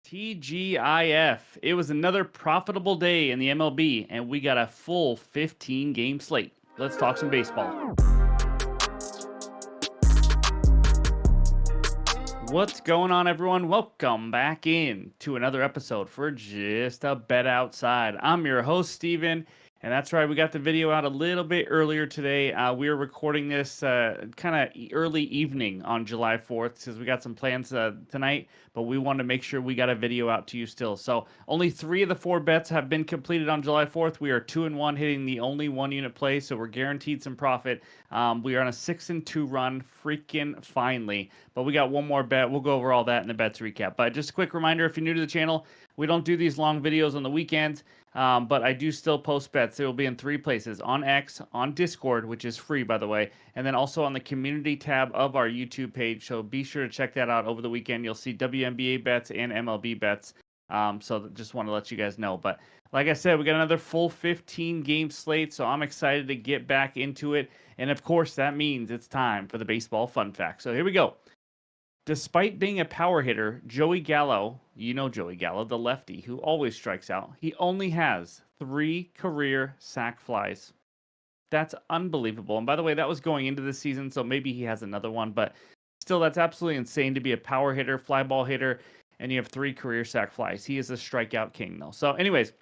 TGIF. It was another profitable day in the MLB, and we got a full 15 game slate. Let's talk some baseball. What's going on, everyone? Welcome back in to another episode for Just a Bet Outside. I'm your host, Steven. And that's right, we got the video out a little bit earlier today. We are recording this kind of early evening on July 4th because we got some plans tonight, but we wanted to make sure we got a video out to you still. So only 3 of the 4 bets have been completed on July 4th. We are 2-1, hitting the only 1-unit play, so we're guaranteed some profit. We are on a 6-2 run, freaking finally. But we got one more bet. We'll go over all that in the bets recap. But just a quick reminder, if you're new to the channel, we don't do these long videos on the weekends. But I do still post bets. They will be in 3 places: on X, on Discord, which is free, by the way, and then also on the community tab of our YouTube page. So be sure to check that out over the weekend. You'll see WNBA bets and MLB bets. So just want to let you guys know. But like I said, we got another full 15 game slate, so I'm excited to get back into it. And of course, that means it's time for the baseball fun fact. So here we go. Despite being a power hitter, Joey Gallo, you know Joey Gallo, the lefty who always strikes out, he only has 3 career sac flies. That's unbelievable. And by the way, that was going into the season, so maybe he has another one, but still, that's absolutely insane to be a power hitter, fly ball hitter, and you have 3 career sac flies. He is a strikeout king, though. So anyways,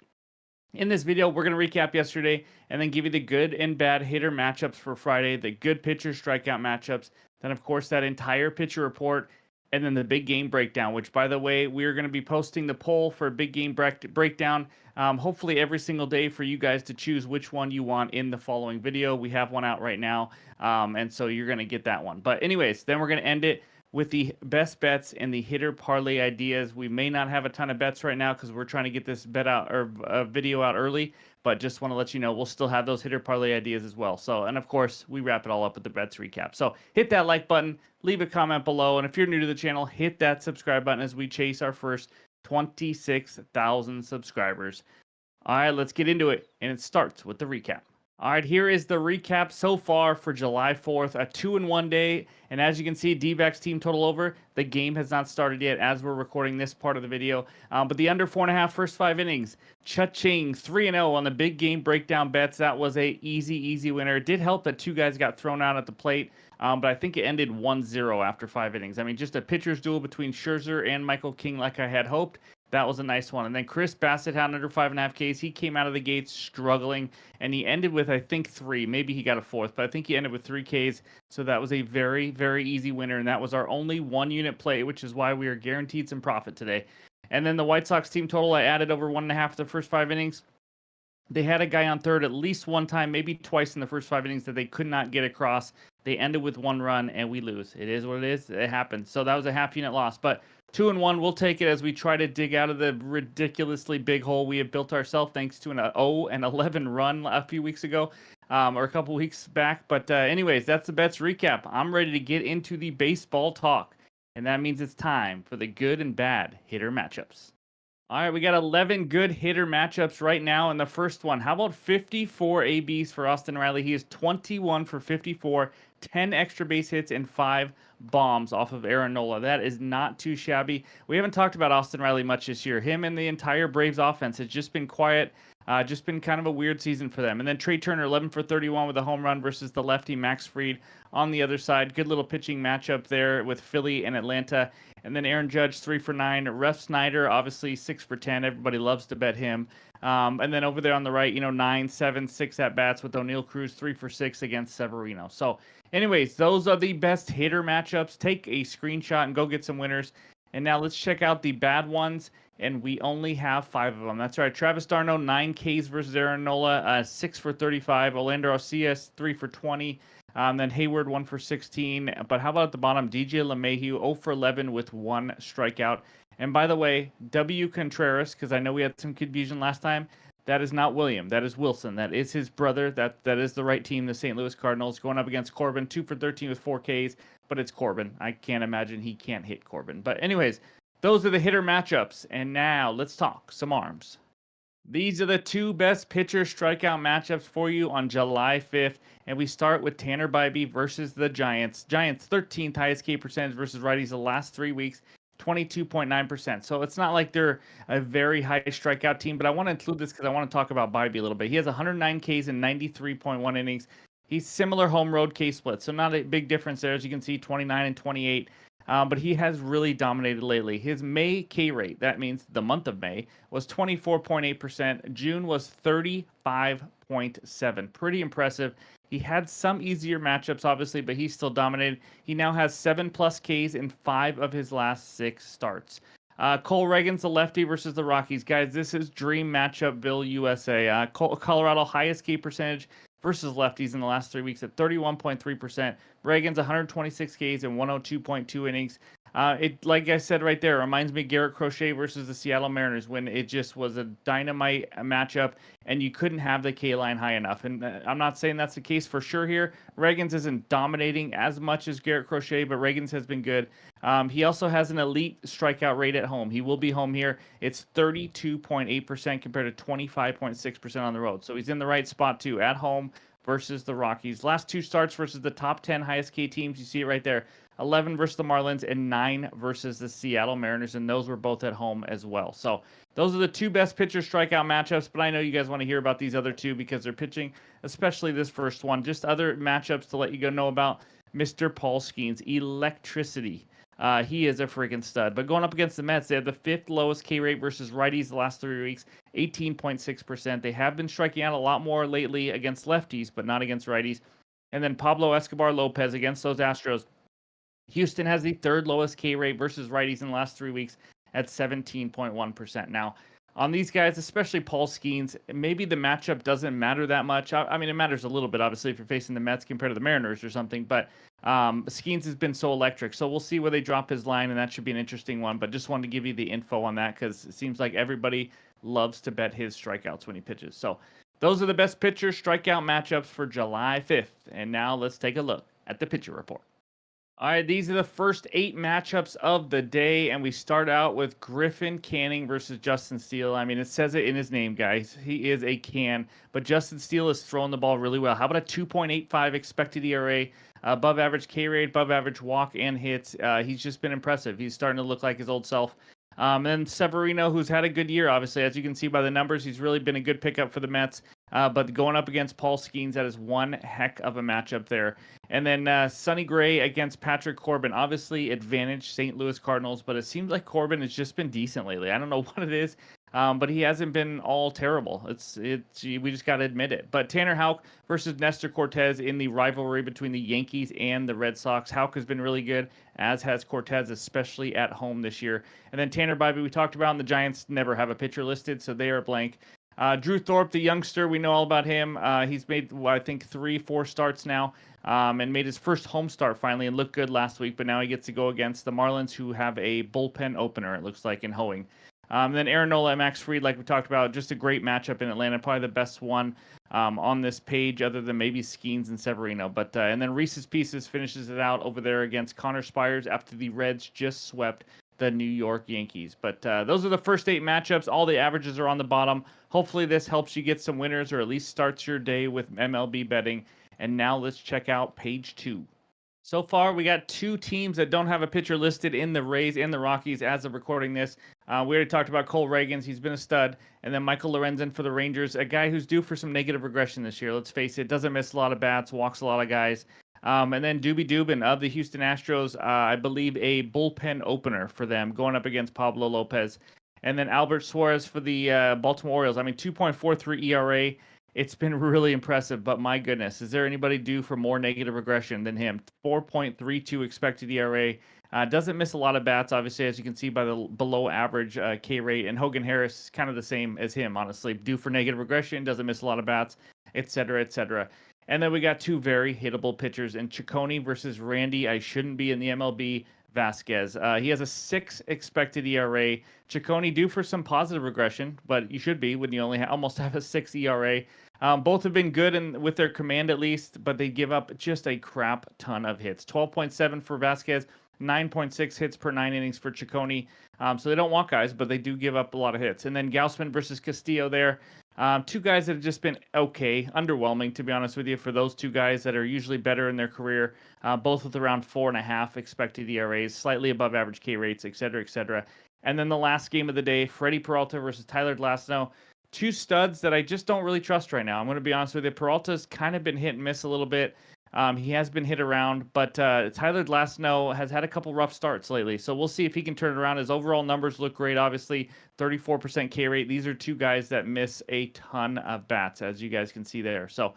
in this video, we're going to recap yesterday and then give you the good and bad hitter matchups for Friday, the good pitcher strikeout matchups, then, of course, that entire pitcher report, and then the big game breakdown, which, by the way, we are going to be posting the poll for a big game breakdown, hopefully every single day for you guys to choose which one you want in the following video. We have one out right now, and so you're going to get that one. But anyways, then we're going to end it with the best bets and the hitter parlay ideas. We may not have a ton of bets right now because we're trying to get this bet out or video out early, but just want to let you know we'll still have those hitter parlay ideas as well. So, and of course, we wrap it all up with the bets recap. So hit that like button, leave a comment below, and if you're new to the channel, hit that subscribe button as we chase our first 26,000 subscribers. All right, let's get into it, and it starts with the recap. All right, here is the recap so far for July 4th, a 2-1 day. And as you can see, D-backs team total over. The game has not started yet as we're recording this part of the video. But the under 4.5 first 5 innings, cha-ching, 3-0 on the big game breakdown bets. That was a easy winner. It did help that 2 guys got thrown out at the plate. But I think it ended 1-0 after 5 innings. I mean, just a pitcher's duel between Scherzer and Michael King like I had hoped. That was a nice one. And then Chris Bassett had under 5.5 Ks. He came out of the gates struggling, and he ended with, I think, 3. Maybe he got a 4th, but I think he ended with 3 Ks. So that was a very easy winner, and that was our only 1-unit play, which is why we are guaranteed some profit today. And then the White Sox team total, I added over 1.5 the first 5 innings. They had a guy on third at least one time, maybe twice in the first 5 innings that they could not get across. They ended with 1 run, and we lose. It is what it is. It happens. So that was a half-unit loss. But 2-1, we'll take it as we try to dig out of the ridiculously big hole we have built ourselves thanks to an 0-11 run a few weeks ago, or a couple weeks back. But anyways, that's the bets recap. I'm ready to get into the baseball talk, and that means it's time for the good and bad hitter matchups. All right, we got 11 good hitter matchups right now in the first one. How about 54 ABs for Austin Riley? He is 21 for 54, 10 extra base hits, and 5 bombs off of Aaron Nola. That is not too shabby. We haven't talked about Austin Riley much this year. Him and the entire Braves offense has just been quiet. Just been kind of a weird season for them. And then Trey Turner, 11 for 31 with a home run versus the lefty Max Fried on the other side. Good little pitching matchup there with Philly and Atlanta. And then Aaron Judge, 3 for 9. Ref Snyder, obviously 6 for 10. Everybody loves to bet him. And then over there on the right, 9, 7, 6 at-bats with O'Neal Cruz, 3 for 6 against Severino. So anyways, those are the best hitter matchups. Take a screenshot and go get some winners. And now let's check out the bad ones. And we only have 5 of them. That's right. Travis d'Arnaud, 9 Ks versus Aaron Nola, 6 for 35. Orlando Arcias, 3 for 20. Then Hayward, 1 for 16. But how about at the bottom? DJ LeMahieu, 0 for 11 with 1 strikeout. And by the way, W. Contreras, because I know we had some confusion last time, that is not William. That is Wilson. That is his brother. That is the right team, the St. Louis Cardinals, going up against Corbin, 2 for 13 with 4 Ks. But it's Corbin. I can't imagine he can't hit Corbin. But anyways, those are the hitter matchups. And now let's talk some arms. These are the 2 best pitcher strikeout matchups for you on July 5th. And we start with Tanner Bybee versus the Giants. Giants, 13th highest K percentage versus righties the last 3 weeks. 22.9%. So it's not like they're a very high strikeout team, but I want to include this because I want to talk about Bobby a little bit. He has 109 Ks in 93.1 innings. He's similar home road K split, so not a big difference there. As you can see, 29 and 28. But he has really dominated lately. His May K rate, that means the month of May, was 24.8%. June was 35.7. Pretty impressive. He had some easier matchups, obviously, but he still dominated. He now has 7+ Ks in 5 of his last 6 starts. Cole Reagan's the lefty versus the Rockies. Guys, this is dream matchup, Bill USA. Colorado highest K percentage versus lefties in the last 3 weeks at 31.3%. Reagan's 126 Ks and 102.2 innings. It, like I said right there, reminds me of Garrett Crochet versus the Seattle Mariners when it just was a dynamite matchup and you couldn't have the K line high enough. And I'm not saying that's the case for sure here. Reagan's isn't dominating as much as Garrett Crochet, but Reagan's has been good. He also has an elite strikeout rate at home. He will be home here. It's 32.8% compared to 25.6% on the road. So he's in the right spot too, at home versus the Rockies. Last 2 starts versus the top 10 highest K teams. You see it right there. 11 versus the Marlins and 9 versus the Seattle Mariners, and those were both at home as well. So those are the 2 best pitcher strikeout matchups, but I know you guys want to hear about these other 2 because they're pitching, especially this first one. Just other matchups to let you know about. Mr. Paul Skeens, electricity. He is a freaking stud. But going up against the Mets, they have the 5th lowest K rate versus righties the last 3 weeks, 18.6%. They have been striking out a lot more lately against lefties, but not against righties. And then Pablo Escobar Lopez against those Astros. Houston has the 3rd lowest K rate versus righties in the last 3 weeks at 17.1%. Now, on these guys, especially Paul Skeens, maybe the matchup doesn't matter that much. I mean, it matters a little bit, obviously, if you're facing the Mets compared to the Mariners or something, but Skeens has been so electric. So we'll see where they drop his line, and that should be an interesting one. But just wanted to give you the info on that because it seems like everybody loves to bet his strikeouts when he pitches. So those are the best pitcher strikeout matchups for July 5th. And now let's take a look at the pitcher report. All right, these are the first 8 matchups of the day, and we start out with Griffin Canning versus Justin Steele. I mean, it says it in his name, guys. He is a can, but Justin Steele is throwing the ball really well. How about a 2.85 expected ERA, above average K rate, above average walk and hits? He's just been impressive. He's starting to look like his old self. And Severino, who's had a good year, obviously, as you can see by the numbers, he's really been a good pickup for the Mets. But going up against Paul Skeens, that is one heck of a matchup there. And then Sonny Gray against Patrick Corbin. Obviously, advantage St. Louis Cardinals, but it seems like Corbin has just been decent lately. I don't know what it is, but he hasn't been all terrible. We just got to admit it. But Tanner Houck versus Nestor Cortez in the rivalry between the Yankees and the Red Sox. Houck has been really good, as has Cortez, especially at home this year. And then Tanner Bybee, we talked about, and the Giants never have a pitcher listed, so they are blank. Drew Thorpe, the youngster, we know all about him. He's made, I think, 3-4 starts now, and made his first home start finally and looked good last week, but now he gets to go against the Marlins, who have a bullpen opener, it looks like, in Hoeing. Then Aaron Nola and Max Fried, like we talked about, just a great matchup in Atlanta, probably the best one on this page, other than maybe Skeens and Severino. But and then Reese's Pieces finishes it out over there against Connor Spires after the Reds just swept the New York Yankees. But those are the first 8 matchups. All the averages are on the bottom. Hopefully this helps you get some winners, or at least starts your day with MLB betting. And now let's check out page 2. So far, we got 2 teams that don't have a pitcher listed in the Rays and the Rockies as of recording this. We already talked about Cole Reagans. He's been a stud. And then Michael Lorenzen for the Rangers, a guy who's due for some negative regression this year. Let's face it, doesn't miss a lot of bats, walks a lot of guys. And then Doobie Dubin of the Houston Astros, I believe a bullpen opener for them, going up against Pablo Lopez. And then Albert Suarez for the Baltimore Orioles. I mean, 2.43 ERA. It's been really impressive, but my goodness, is there anybody due for more negative regression than him? 4.32 expected ERA. Doesn't miss a lot of bats, obviously, as you can see by the below average K rate. And Hogan Harris is kind of the same as him, honestly. Due for negative regression, doesn't miss a lot of bats, et cetera, et cetera. And then we got 2 very hittable pitchers in Ciccone versus Randy. I shouldn't be in the MLB. Vasquez. He has a 6 expected ERA. Ciccone due for some positive regression, but you should be when you only almost have a 6 ERA. Both have been good with their command at least, but they give up just a crap ton of hits. 12.7 for Vasquez, 9.6 hits per 9 innings for Ciccone. So they don't walk guys, but they do give up a lot of hits. And then Gausman versus Castillo there. Two guys that have just been okay, underwhelming, to be honest with you, for those two guys that are usually better in their career, both with around 4.5 expected ERAs, slightly above average K rates, et cetera, et cetera. And then the last game of the day, Freddie Peralta versus Tyler Glasnow. Two studs that I just don't really trust right now. I'm going to be honest with you. Peralta's kind of been hit and miss a little bit. He has been hit around, but Tyler Glasnow has had a couple rough starts lately. So we'll see if he can turn it around. His overall numbers look great, obviously. 34% K rate. These are two guys that miss a ton of bats, as you guys can see there. So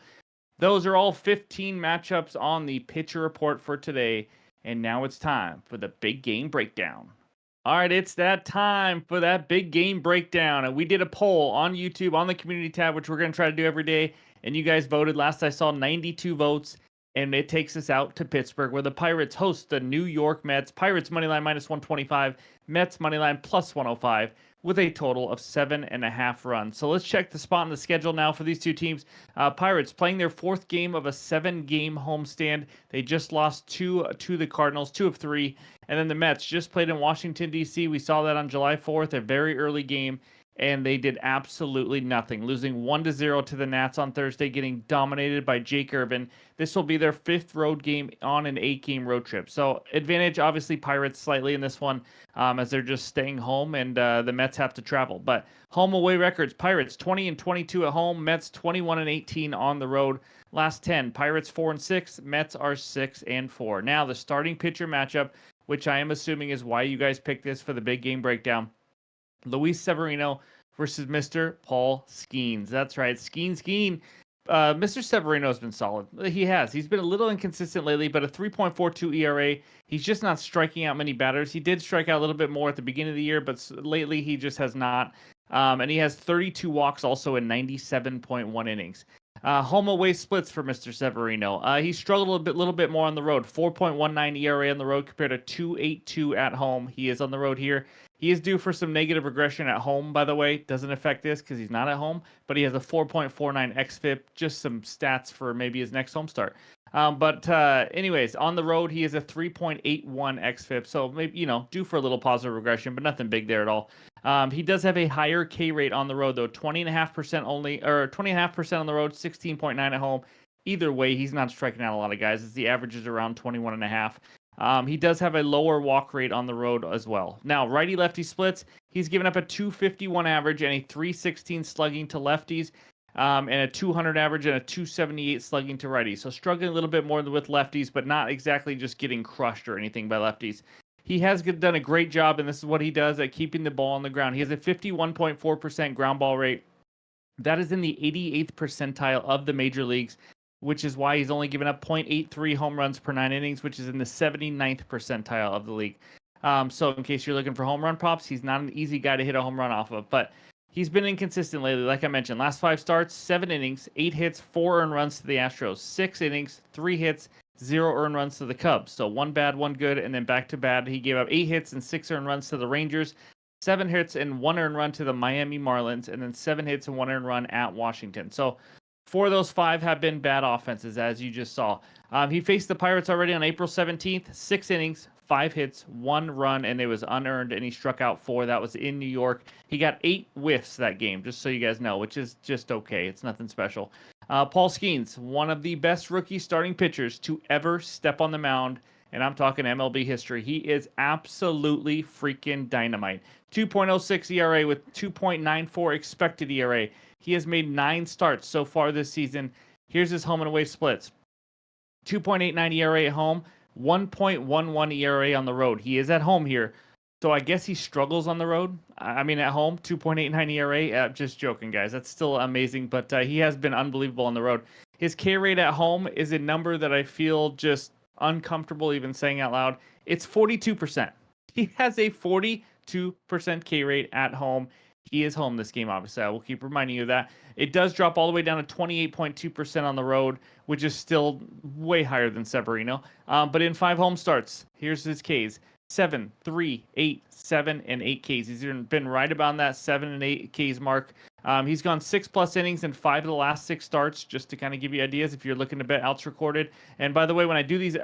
those are all 15 matchups on the pitcher report for today. And now it's time for the big game breakdown. All right, it's that time for that big game breakdown. And we did a poll on YouTube on the community tab, which we're going to try to do every day. And you guys voted. Last I saw, 92 votes. And it takes us out to Pittsburgh, where the Pirates host the New York Mets. Pirates moneyline -125, Mets moneyline +105, with a total of 7.5 runs. So let's check the spot in the schedule now for these two teams. Pirates playing their fourth game of a 7-game homestand. They just lost to the Cardinals, 2 of 3. And then the Mets just played in Washington, D.C. We saw that on July 4th, a very early game. And they did absolutely nothing, losing 1-0 to the Nats on Thursday, getting dominated by Jake Irvin. This will be their 5th road game on an 8-game road trip. So advantage, obviously, Pirates slightly in this one, as they're just staying home, and the Mets have to travel. But home away records: Pirates 20-22 at home, Mets 21-18 on the road. Last 10, Pirates 4-6, Mets are 6-4. Now the starting pitcher matchup, which I am assuming is why you guys picked this for the big game breakdown. Luis Severino versus Mr. Paul Skeens. That's right, Skeen. Mr. Severino has been solid. He has. He's been a little inconsistent lately, but a 3.42 ERA. He's just not striking out many batters. He did strike out a little bit more at the beginning of the year, but lately he just has not. And he has 32 walks also in 97.1 innings. Home away splits for Mr. Severino. He struggled a little bit more on the road. 4.19 ERA on the road compared to 2.82 at home. He is on the road here. He is due for some negative regression at home, by the way. Doesn't affect this because he's not at home, but he has a 4.49 xFIP. Just some stats for maybe his next home start. Anyways, on the road, he is a 3.81 xFIP. So maybe, due for a little positive regression, but nothing big there at all. He does have a higher K rate on the road, though, 20.5% only, or 20.5% on the road, 16.9 at home. Either way, he's not striking out a lot of guys, as the average is around 21.5. He does have a lower walk rate on the road as well. Now, righty-lefty splits, he's given up a 251 average and a 316 slugging to lefties, and a 200 average and a 278 slugging to righties. So struggling a little bit more with lefties, but not exactly just getting crushed or anything by lefties. He has done a great job, and this is what he does, at keeping the ball on the ground. He has a 51.4% ground ball rate. That is in the 88th percentile of the major leagues, which is why he's only given up 0.83 home runs per 9 innings, which is in the 79th percentile of the league. So in case you're looking for home run props, he's not an easy guy to hit a home run off of, but he's been inconsistent lately. Like I mentioned, last 5 starts, 7 innings, 8 hits, 4 earned runs to the Astros, 6 innings, 3 hits, 0 earned runs to the Cubs. So 1 bad, 1 good, and then back to bad. He gave up 8 hits and 6 earned runs to the Rangers, 7 hits and 1 earned run to the Miami Marlins, and then 7 hits and 1 earned run at Washington. So 4 of those 5 have been bad offenses, as you just saw. He faced the Pirates already on April 17th, 6 innings, 5 hits, 1 run, and it was unearned, and he struck out 4. That was in New York. He got 8 whiffs that game, just so you guys know, which is just okay. It's nothing special. Paul Skeens, one of the best rookie starting pitchers to ever step on the mound, and I'm talking MLB history. He is absolutely freaking dynamite. 2.06 ERA with 2.94 expected ERA. He has made 9 starts so far this season. Here's his home and away splits. 2.89 ERA at home, 1.11 ERA on the road. He is at home here, so I guess he struggles on the road. I mean, at home, 2.89 ERA. Just joking, guys. That's still amazing, but he has been unbelievable on the road. His K rate at home is a number that I feel just uncomfortable even saying out loud. It's 42%. He has a 42% K rate at home. He is home this game, obviously. I will keep reminding you of that. It does drop all the way down to 28.2% on the road, which is still way higher than Severino. But in 5 home starts, here's his Ks. 7, 3, 8, 7, and 8 Ks. He's been right about that 7 and 8 Ks mark. He's gone 6+ innings in 5 of the last 6 starts, just to kind of give you ideas if you're looking to bet outs recorded. And by the way, when I do these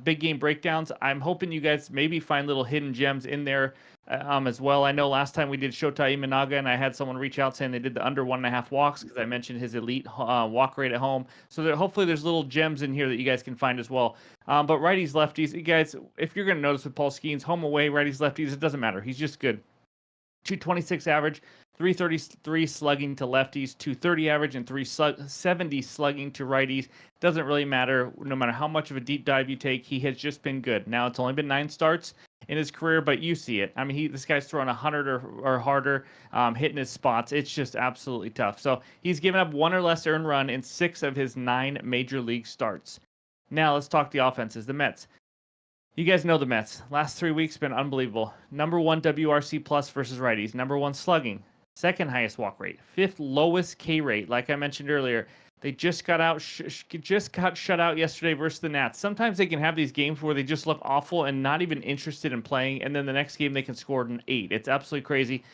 big game breakdowns, I'm hoping you guys maybe find little hidden gems in there as well. I know last time we did Shota Imanaga, and I had someone reach out saying they did the under 1.5 walks because I mentioned his elite walk rate at home. So hopefully there's little gems in here that you guys can find as well. But righties, lefties, you guys, if you're going to notice with Paul Skeens, home away, righties, lefties, it doesn't matter. He's just good. 226 average, 333 slugging to lefties, 230 average, and 370 slugging to righties. Doesn't really matter. No matter how much of a deep dive you take, he has just been good. Now, it's only been 9 starts in his career, but you see it. I mean, this guy's throwing 100 or harder, hitting his spots. It's just absolutely tough. So he's given up 1 or less earned run in 6 of his 9 major league starts. Now, let's talk the offenses. The Mets. You guys know the Mets. Last 3 weeks been unbelievable. Number 1 WRC plus versus righties. Number 1 slugging. Second highest walk rate. 5th lowest K rate. Like I mentioned earlier, they just got shut out yesterday versus the Nats. Sometimes they can have these games where they just look awful and not even interested in playing, and then the next game they can score an 8. It's absolutely crazy.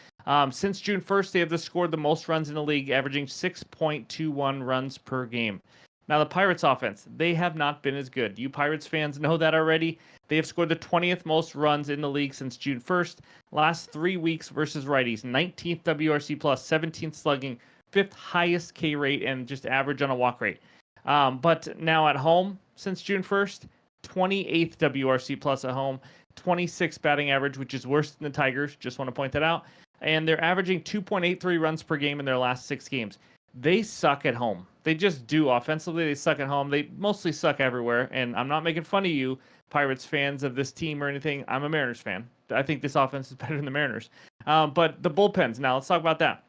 Since June 1st, they have scored the most runs in the league, averaging 6.21 runs per game. Now, the Pirates offense, they have not been as good. You Pirates fans know that already. They have scored the 20th most runs in the league since June 1st. Last 3 weeks versus righties, 19th WRC plus, 17th slugging, 5th highest K rate, and just average on a walk rate. But now at home, since June 1st, 28th WRC plus at home, 26th batting average, which is worse than the Tigers. Just want to point that out. And they're averaging 2.83 runs per game in their last 6 games. They suck at home. They just do. Offensively, they suck at home. They mostly suck everywhere. And I'm not making fun of you, Pirates fans of this team or anything. I'm a Mariners fan. I think this offense is better than the Mariners. But the bullpens, now let's talk about that.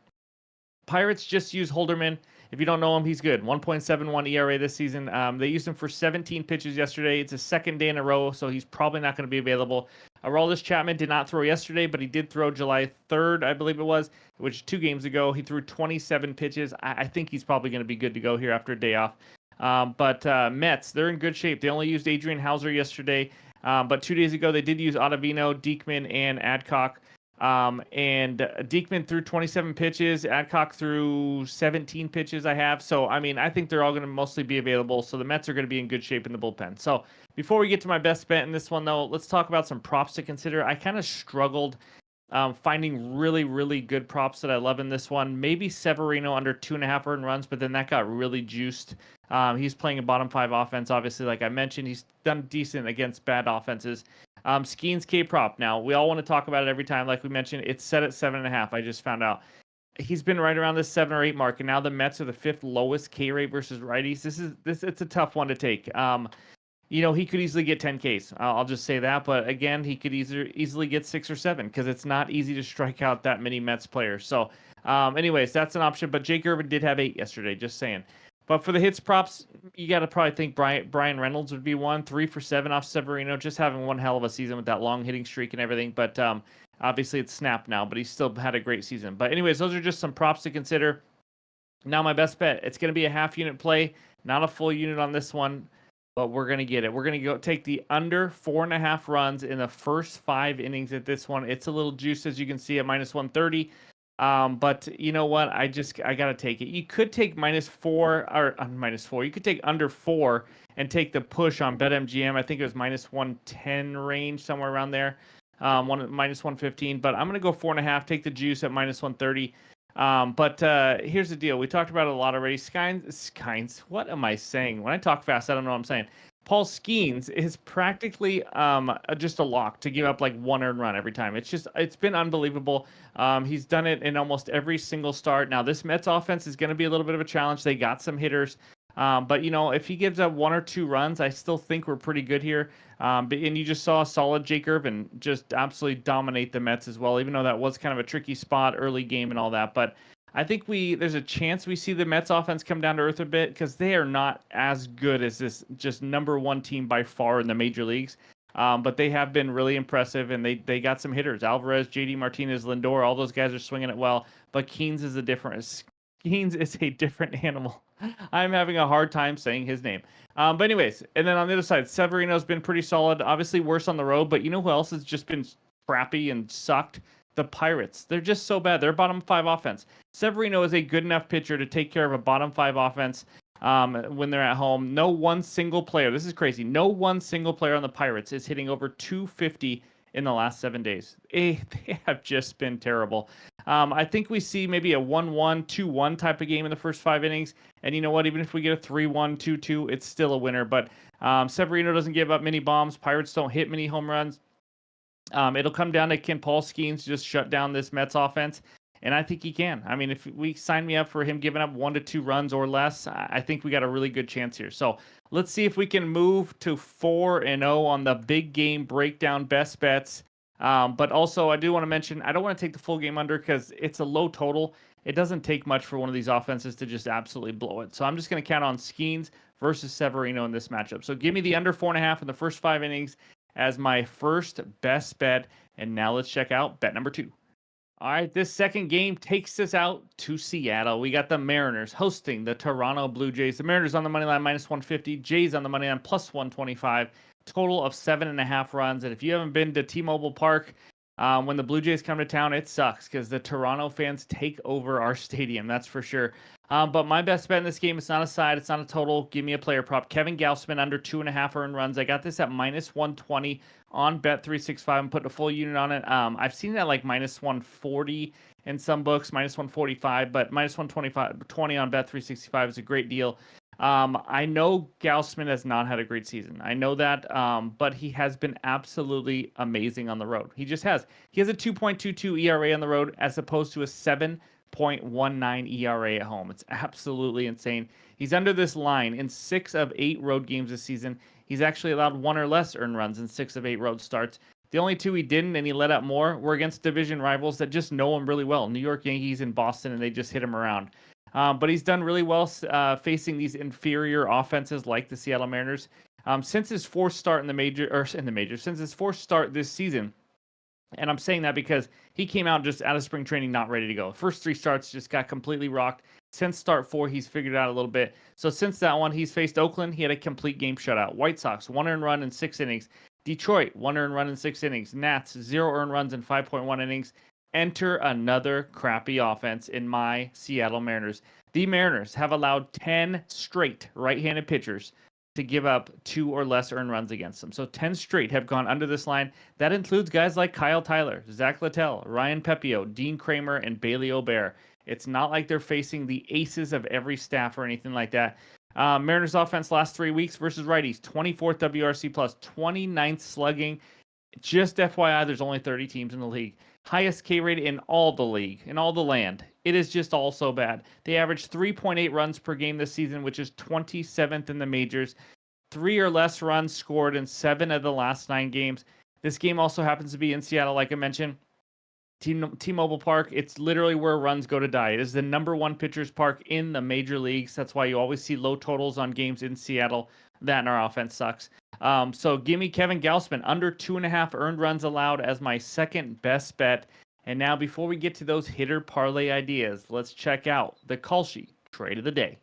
Pirates just use Holderman. If you don't know him, he's good. 1.71 ERA this season. They used him for 17 pitches yesterday. It's his second day in a row, so he's probably not going to be available. Aroldis Chapman did not throw yesterday, but he did throw July 3rd, I believe it was, which 2 games ago. He threw 27 pitches. I think he's probably going to be good to go here after a day off. But Mets, they're in good shape. They only used Adrian Hauser yesterday, but 2 days ago they did use Ottavino, Diekman, and Adcock. And Diekman threw 27 pitches. Adcock threw 17 pitches, I have. So, I mean, I think they're all going to mostly be available. So the Mets are going to be in good shape in the bullpen. So before we get to my best bet in this one, though, let's talk about some props to consider. I kind of struggled finding really, really good props that I love in this one. Maybe Severino under 2.5 earned runs, but then that got really juiced. He's playing a bottom 5 offense, obviously, like I mentioned. He's done decent against bad offenses. Skeens K prop. Now, we all want to talk about it every time. Like we mentioned, it's set at 7.5. I just found out. He's been right around this 7 or 8 mark, and now the Mets are the 5th lowest K rate versus righties. It's a tough one to take. He could easily get 10 Ks. I'll just say that. But again, he could easily get 6 or 7 because it's not easy to strike out that many Mets players. So, anyways, that's an option. But Jake Irvin did have 8 yesterday. Just saying. But for the hits props, you got to probably think Brian Reynolds would be one. 3 for 7 off Severino, just having one hell of a season with that long hitting streak and everything. But obviously it's snapped now, but he still had a great season. But anyways, those are just some props to consider. Now my best bet, it's going to be a half unit play, not a full unit on this one, but we're going to get it. We're going to go take the under 4.5 runs in the first 5 innings at this one. It's a little juice, as you can see, at minus 130. But you know what? I got to take it. You could take -4 or -4. You could take under 4 and take the push on BetMGM. I think it was -110 range, somewhere around there. -115. But I'm going to go 4.5, take the juice at -130. But here's the deal. We talked about it a lot already. Skeens. What am I saying? When I talk fast, I don't know what I'm saying. Paul Skeens is practically just a lock to give up like 1 earned run every time. It's been unbelievable. He's done it in almost every single start. Now, this Mets offense is going to be a little bit of a challenge. They got some hitters. But, if he gives up 1 or 2 runs, I still think we're pretty good here. And you just saw a solid Jake Irvin just absolutely dominate the Mets as well, even though that was kind of a tricky spot, early game and all that. But I think there's a chance we see the Mets offense come down to earth a bit because they are not as good as this just number 1 team by far in the major leagues. But they have been really impressive, and they got some hitters. Alvarez, JD Martinez, Lindor, all those guys are swinging it well. But Skeens is a different animal. I'm having a hard time saying his name. But anyways, and then on the other side, Severino's been pretty solid. Obviously worse on the road, but you know who else has just been crappy and sucked? The Pirates. They're just so bad. They're bottom 5 offense. Severino is a good enough pitcher to take care of a bottom 5 offense when they're at home. No one single player, this is crazy, no one single player on the Pirates is hitting over 250 in the last 7 days. They have just been terrible. I think we see maybe a 1-1, 2-1 type of game in the first 5 innings. And you know what? Even if we get a 3-1, 2-2, it's still a winner. But Severino doesn't give up many bombs. Pirates don't hit many home runs. It'll come down to can Paul Skeens just shut down this Mets offense? And I think he can. I mean, if we sign me up for him giving up 1 to 2 runs or less, I think we got a really good chance here. So let's see if we can move to 4-0 on the big game breakdown best bets. But also, I do want to mention, I don't want to take the full game under because it's a low total. It doesn't take much for one of these offenses to just absolutely blow it. So I'm just going to count on Skeens versus Severino in this matchup. So give me the under 4.5 in the first 5 innings as my first best bet. And now let's check out bet number 2. All right, this second game takes us out to Seattle. We got the Mariners hosting the Toronto Blue Jays. The Mariners on the money line -150, Jays on the money line +125. Total of 7.5 runs. And if you haven't been to T-Mobile Park, when the Blue Jays come to town, it sucks because the Toronto fans take over our stadium. That's for sure. But my best bet in this game, it's not a side, it's not a total. Give me a player prop. Kevin Gausman under 2.5 earned runs. I got this at -120 on Bet365. I'm putting a full unit on it. I've seen it at like -140 in some books, -145, but -120 on Bet365 is a great deal. I know Gausman has not had a great season. I know that, but he has been absolutely amazing on the road. He just has. He has a 2.22 ERA on the road as opposed to a 7.19 ERA at home. It's absolutely insane. He's under this line in 6 of 8 road games this season. He's actually allowed 1 or less earned runs in 6 of 8 road starts. The only 2 he didn't and he let up more were against division rivals that just know him really well. New York Yankees and Boston, and they just hit him around. But he's done really well facing these inferior offenses like the Seattle Mariners. Since his fourth start since his fourth start this season, and I'm saying that because he came out just out of spring training not ready to go. First 3 starts just got completely rocked. Since start 4, he's figured it out a little bit. So since that one, he's faced Oakland. He had a complete game shutout. White Sox, 1 earned run in 6 innings. Detroit, 1 earned run in 6 innings. Nats, 0 earned runs in 5.1 innings. Enter another crappy offense in my Seattle Mariners. The Mariners have allowed 10 straight right-handed pitchers to give up 2 or less earned runs against them. So 10 straight have gone under this line. That includes guys like Kyle Tyler, Zach Littell, Ryan Pepio, Dean Kramer, and Bailey O'Bear. It's not like they're facing the aces of every staff or anything like that. Mariners offense last 3 weeks versus righties, 24th WRC plus, 29th slugging. Just FYI, there's only 30 teams in the league. Highest K rate in all the league, in all the land. It is just all so bad. They averaged 3.8 runs per game this season, which is 27th in the majors. 3 or less runs scored in 7 of the last 9 games. This game also happens to be in Seattle, like I mentioned. T-Mobile Park, it's literally where runs go to die. It is the #1 pitcher's park in the major leagues. That's why you always see low totals on games in Seattle. That and our offense sucks. So give me Kevin Gausman under 2.5 earned runs allowed as my second best bet. And now before we get to those hitter parlay ideas, let's check out the KALSHI trade of the day.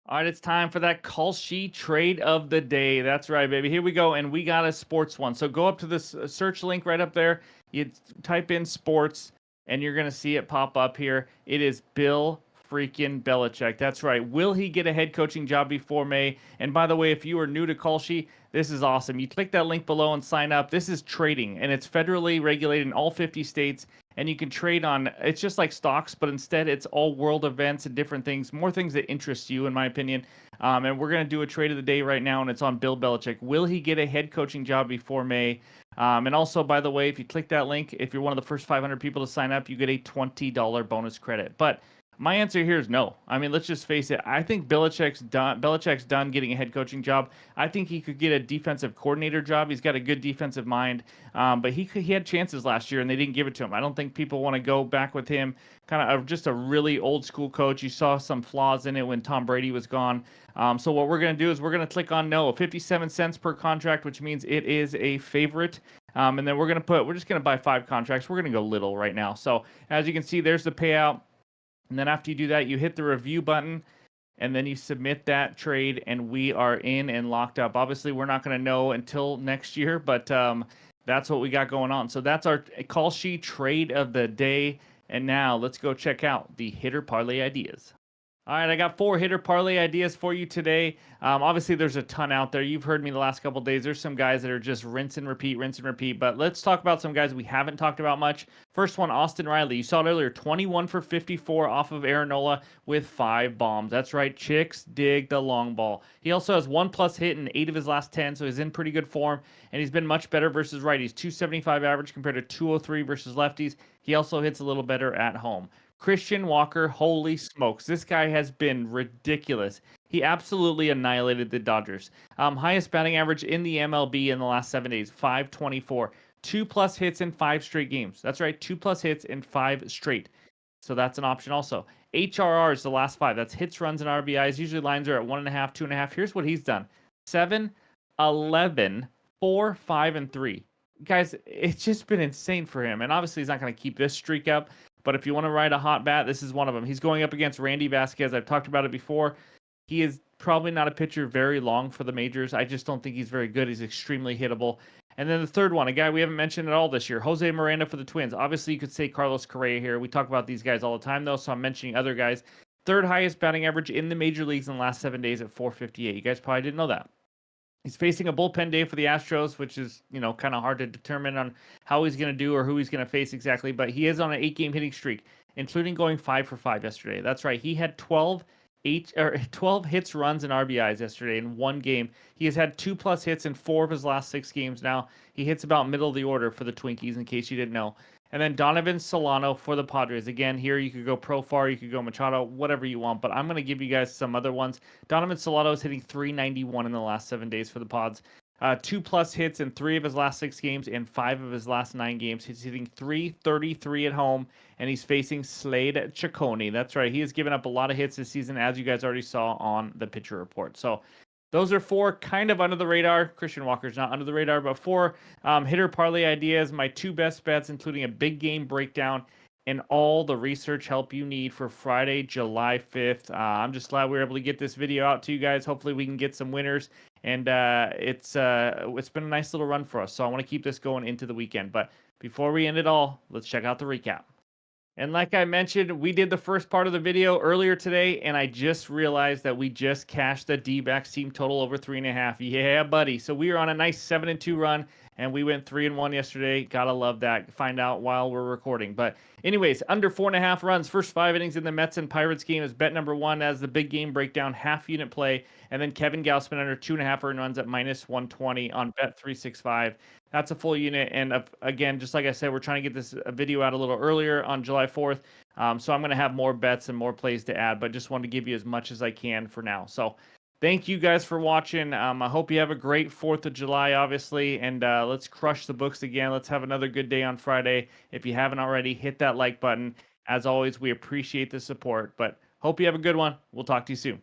All right, it's time for that KALSHI trade of the day. That's right, baby. Here we go, and we got a sports one. So go up to this search link right up there. You type in sports, and you're going to see it pop up here. It is Bill freaking Belichick. That's right. Will he get a head coaching job before May? And by the way, if you are new to KALSHI, this is awesome. You click that link below and sign up. This is trading, and it's federally regulated in all 50 states. And you can trade on, it's just like stocks, but instead it's all world events and different things, more things that interest you, in my opinion. And we're going to do a trade of the day right now, and it's on Bill Belichick. Will he get a head coaching job before May? And also, by the way, if you click that link, if you're one of the first 500 people to sign up, you get a $20 bonus credit. But my answer here is no. I mean, let's just face it. I think Belichick's done getting a head coaching job. I think he could get a defensive coordinator job. He's got a good defensive mind, but he had chances last year, and they didn't give it to him. I don't think people want to go back with him. Kind of just a really old school coach. You saw some flaws in it when Tom Brady was gone. So what we're going to do is we're going to click on no. 57 cents per contract, which means it is a favorite. And then we're just going to buy 5 contracts. We're going to go little right now. So as you can see, there's the payout. And then after you do that, you hit the review button, and then you submit that trade, and we are in and locked up. Obviously, we're not going to know until next year, but that's what we got going on. So that's our KALSHI trade of the day. And now let's go check out the hitter parlay ideas. All right, I got 4 hitter parlay ideas for you today. Obviously, there's a ton out there. You've heard me the last couple days. There's some guys that are just rinse and repeat, rinse and repeat. But let's talk about some guys we haven't talked about much. First one, Austin Riley. You saw it earlier, 21 for 54 off of Aaron Nola with 5 bombs. That's right, chicks dig the long ball. He also has 1+ hit in 8 of his last 10, so he's in pretty good form. And he's been much better versus righties. 275 average compared to 203 versus lefties. He also hits a little better at home. Christian Walker, holy smokes. This guy has been ridiculous. He absolutely annihilated the Dodgers. Highest batting average in the MLB in the last 7 days, 524. 2+ hits in 5 straight games. That's right, 2+ hits in 5 straight. So that's an option also. HRR is the last 5. That's hits, runs, and RBIs. Usually lines are at 1.5, 2.5. Here's what he's done: 7, 11, 4, 5, and 3. Guys, it's just been insane for him. And obviously, he's not going to keep this streak up. But if you want to ride a hot bat, this is one of them. He's going up against Randy Vasquez. I've talked about it before. He is probably not a pitcher very long for the majors. I just don't think he's very good. He's extremely hittable. And then the third one, a guy we haven't mentioned at all this year, Jose Miranda for the Twins. Obviously, you could say Carlos Correa here. We talk about these guys all the time, though, so I'm mentioning other guys. Third highest batting average in the major leagues in the last 7 days at 458. You guys probably didn't know that. He's facing a bullpen day for the Astros, which is, kind of hard to determine on how he's going to do or who he's going to face exactly. But he is on an 8-game hitting streak, including going 5 for 5 yesterday. That's right. He had 12 hits, runs, and RBIs yesterday in one game. He has had 2+ hits in 4 of his last 6 games now. He hits about middle of the order for the Twinkies, in case you didn't know. And then Donovan Solano for the Padres. Again, here you could go Profar, you could go Machado, whatever you want. But I'm going to give you guys some other ones. Donovan Solano is hitting 391 in the last 7 days for the Pods. 2+ hits in 3 of his last 6 games and 5 of his last 9 games. He's hitting 333 at home, and he's facing Slade Ciccone. That's right. He has given up a lot of hits this season, as you guys already saw on the pitcher report. So those are 4 kind of under the radar. Christian Walker's not under the radar, but 4 hitter parlay ideas. My 2 best bets, including a big game breakdown and all the research help you need for Friday, July 5th. I'm just glad we were able to get this video out to you guys. Hopefully we can get some winners, and it's been a nice little run for us. So I want to keep this going into the weekend. But before we end it all, let's check out the recap. And like I mentioned, we did the first part of the video earlier today, and I just realized that we just cashed the D-backs team total over 3.5. Yeah, buddy. So we were on a nice 7-2 run, and we went 3-1 yesterday. Gotta love that. Find out while we're recording. But anyways, under 4.5 runs, first 5 innings in the Mets and Pirates game is bet number 1 as the big game breakdown, half unit play. And then Kevin Gausman under 2.5 earned runs at -120 on bet 365. That's a full unit. And again, just like I said, we're trying to get this video out a little earlier on July 4th. So I'm going to have more bets and more plays to add, but just wanted to give you as much as I can for now. So thank you guys for watching. I hope you have a great 4th of July, obviously. And let's crush the books again. Let's have another good day on Friday. If you haven't already, hit that like button. As always, we appreciate the support, but hope you have a good one. We'll talk to you soon.